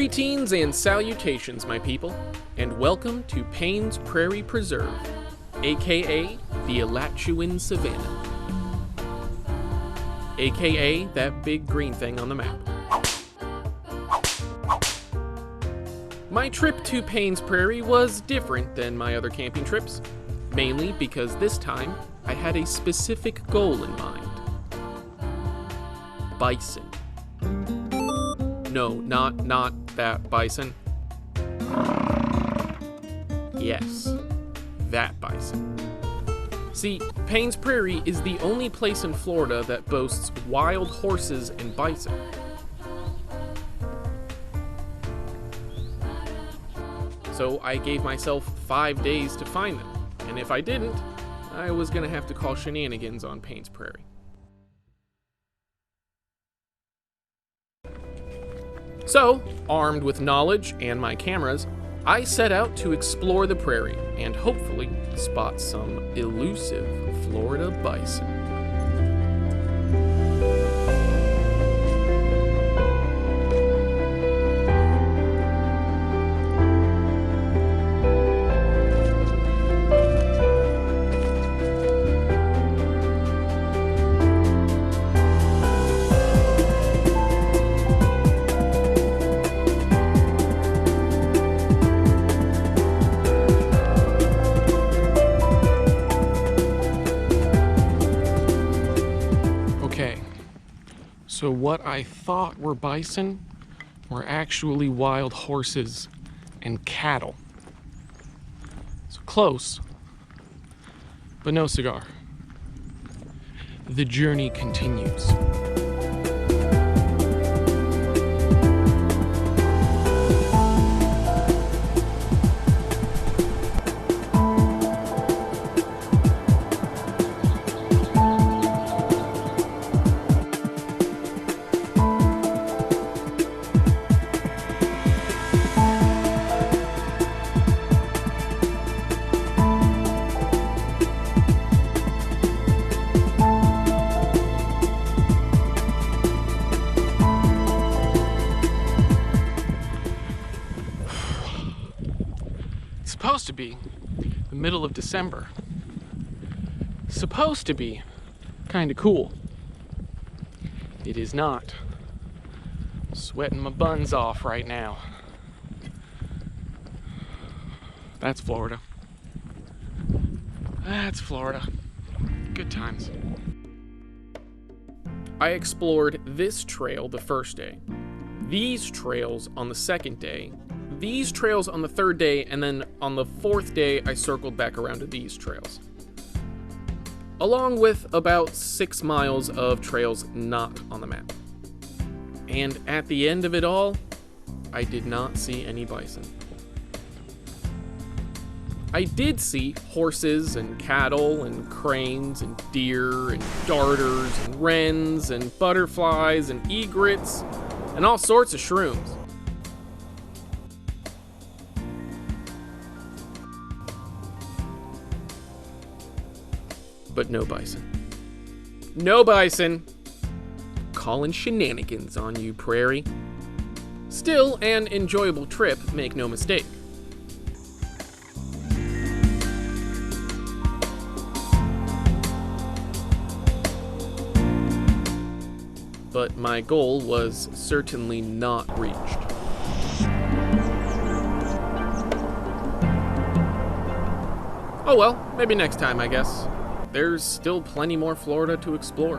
Greetings and salutations, my people, and welcome to Payne's Prairie Preserve, aka the Alachua Savannah, aka that big green thing on the map. My trip to Payne's Prairie was different than my other camping trips, mainly because this time I had a specific goal in mind. Bison. No, not that bison. Yes, that bison. See, Payne's Prairie is the only place in Florida that boasts wild horses and bison. So I gave myself 5 days to find them, and if I didn't, I was gonna have to call shenanigans on Payne's Prairie. So, armed with knowledge and my cameras, I set out to explore the prairie and hopefully spot some elusive Florida bison. So what I thought were bison were actually wild horses and cattle. So close, but no cigar. The journey continues. Supposed to be the middle of December. Supposed to be kind of cool. It is not. Sweating my buns off right now. That's Florida. That's Florida. Good times. I explored this trail the first day, these trails on the second day, these trails on the third day, and then on the fourth day I circled back around to these trails. Along with about 6 miles of trails not on the map. And at the end of it all, I did not see any bison. I did see horses and cattle and cranes and deer and darters and wrens and butterflies and egrets and all sorts of shrooms. But no bison. No bison! Calling shenanigans on you, Prairie. Still an enjoyable trip, make no mistake. But my goal was certainly not reached. Oh well, maybe next time, I guess. There's still plenty more Florida to explore.